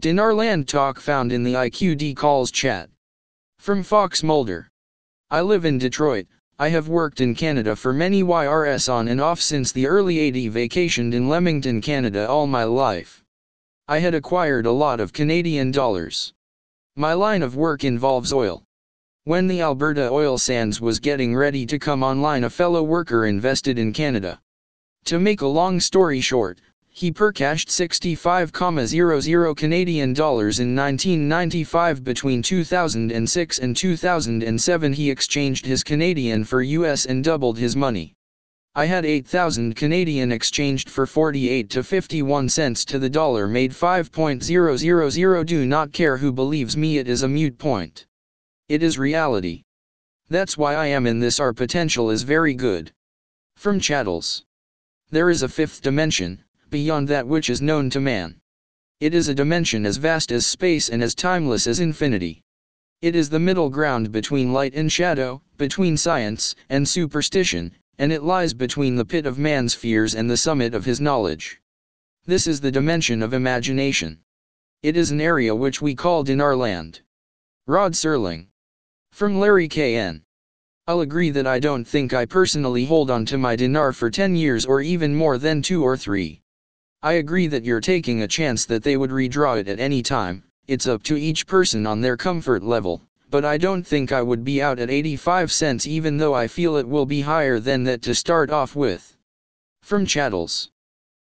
Dinarland talk found in the IQDCalls chat. From Fox Mulder. I live in Detroit. I have worked in Canada for many years on and off since the early 80s. Vacationed in Leamington, Canada all my life. I had acquired a lot of Canadian dollars. My line of work involves oil. When the Alberta oil sands was getting ready to come online, a fellow worker invested in Canada. To make a long story short, he cashed 65,00 Canadian dollars in 1995. Between 2006 and 2007 he exchanged his Canadian for US and doubled his money. I had 8,000 Canadian exchanged for 48 to 51 cents to the dollar, made 5.000. Do not care who believes me, it is a moot point. It is reality. That's why I am in this. Our potential is very good. From Chattels. There is a fifth dimension, beyond that which is known to man. It is a dimension as vast as space and as timeless as infinity. It is the middle ground between light and shadow, between science and superstition, and it lies between the pit of man's fears and the summit of his knowledge. This is the dimension of imagination. It is an area which we call Dinarland. Rod Serling. From Larry KN. I'll agree that I don't think I personally hold on to my dinar for 10 years or even more than 2 or 3. I agree that you're taking a chance that they would redraw it at any time. It's up to each person on their comfort level, but I don't think I would be out at 85 cents, even though I feel it will be higher than that to start off with. From Chattels.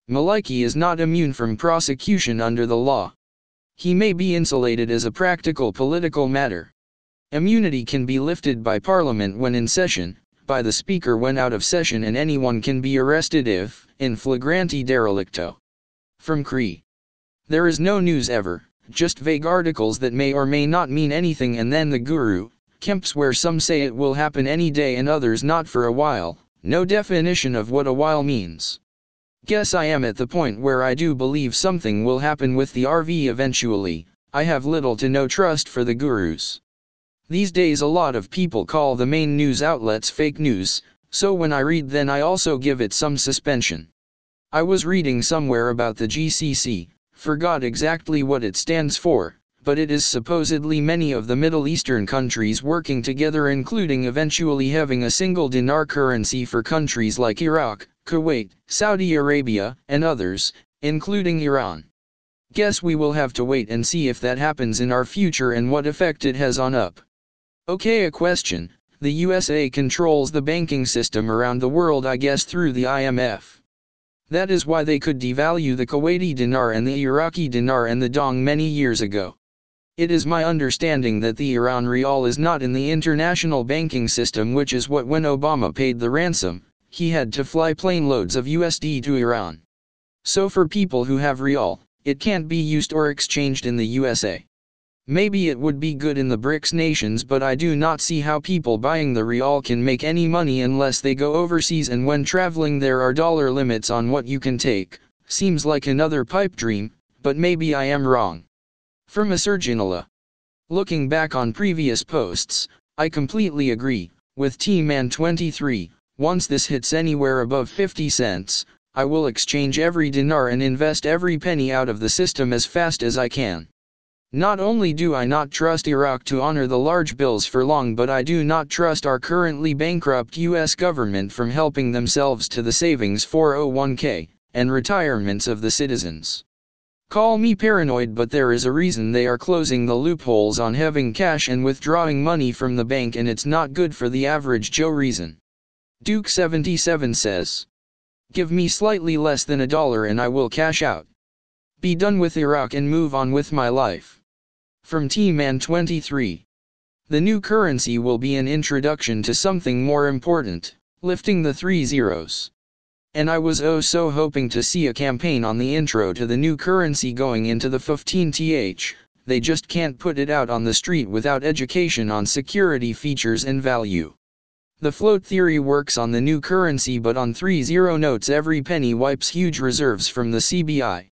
Maliki is not immune from prosecution under the law. He may be insulated as a practical political matter. Immunity can be lifted by Parliament when in session, by the Speaker when out of session, and anyone can be arrested if, in flagranti derelicto. From Cree. There is no news ever, just vague articles that may or may not mean anything, and then the guru, Kemps, where some say it will happen any day and others not for a while. No definition of what a while means. Guess I am at the point where I do believe something will happen with the RV eventually. I have little to no trust for the gurus. These days a lot of people call the main news outlets fake news, so when I read then I also give it some suspension. I was reading somewhere about the GCC, forgot exactly what it stands for, but it is supposedly many of the Middle Eastern countries working together, including eventually having a single dinar currency for countries like Iraq, Kuwait, Saudi Arabia, and others, including Iran. Guess we will have to wait and see if that happens in our future and what effect it has on up. Okay, a question. The USA controls the banking system around the world, I guess through the IMF. That is why they could devalue the Kuwaiti dinar and the Iraqi dinar and the dong many years ago. It is my understanding that the Iran rial is not in the international banking system, which is what when Obama paid the ransom, he had to fly plane loads of USD to Iran. So for people who have rial, it can't be used or exchanged in the USA. Maybe it would be good in the BRICS nations, but I do not see how people buying the rial can make any money unless they go overseas, and when traveling there are dollar limits on what you can take. Seems like another pipe dream, but maybe I am wrong. From Asurginala. Looking back on previous posts, I completely agree with T-Man23. Once this hits anywhere above 50 cents, I will exchange every dinar and invest every penny out of the system as fast as I can. Not only do I not trust Iraq to honor the large bills for long, but I do not trust our currently bankrupt US government from helping themselves to the savings 401k and retirements of the citizens. Call me paranoid, but there is a reason they are closing the loopholes on having cash and withdrawing money from the bank, and it's not good for the average Joe. Reason. Duke77 says. Give me slightly less than $1 and I will cash out. Be done with Iraq and move on with my life. From T-Man23. The new currency will be an introduction to something more important, lifting the 3 zeros. And I was oh so hoping to see a campaign on the intro to the new currency going into the 15th. They just can't put it out on the street without education on security features and value. The float theory works on the new currency, but on 3-0 notes every penny wipes huge reserves from the CBI.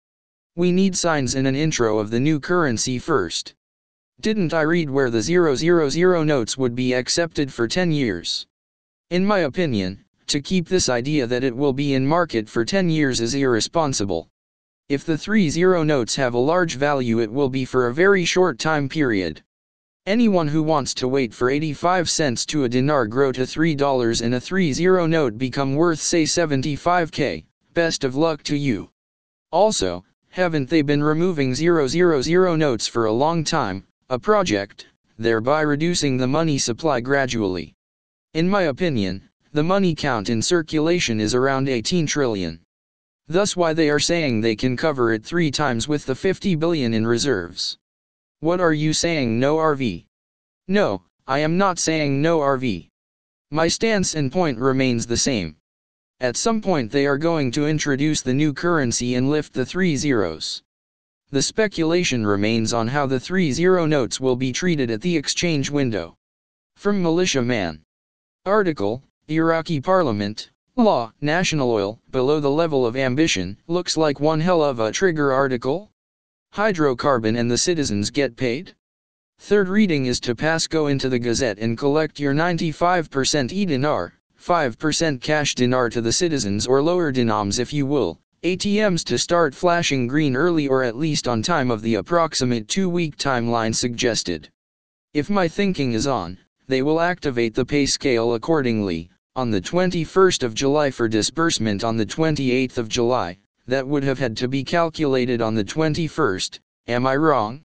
We need signs in an intro of the new currency first. Didn't I read where the 000 notes would be accepted for 10 years? In my opinion, to keep this idea that it will be in market for 10 years is irresponsible. If the 30 notes have a large value, it will be for a very short time period. Anyone who wants to wait for 85 cents to a dinar grow to $3 and a 30 note become worth say 75k, best of luck to you. Also, haven't they been removing 000 notes for a long time, a project, thereby reducing the money supply gradually? In my opinion, the money count in circulation is around 18 trillion. Thus why they are saying they can cover it 3 times with the 50 billion in reserves. What are you saying, no RV? No, I am not saying no RV. My stance and point remains the same. At some point they are going to introduce the new currency and lift the 3 zeros. The speculation remains on how the 30 notes will be treated at the exchange window. From Militia Man. Article, Iraqi Parliament, Law, National Oil, below the level of ambition, looks like one hell of a trigger article. Hydrocarbon and the citizens get paid? Third reading is to pass go into the Gazette and collect your 95% e-dinar, 5% cash dinar to the citizens or lower dinams if you will, ATMs to start flashing green early or at least on time of the approximate 2-week timeline suggested. If my thinking is on, they will activate the pay scale accordingly, on the 21st of July for disbursement on the 28th of July, that would have had to be calculated on the 21st, am I wrong?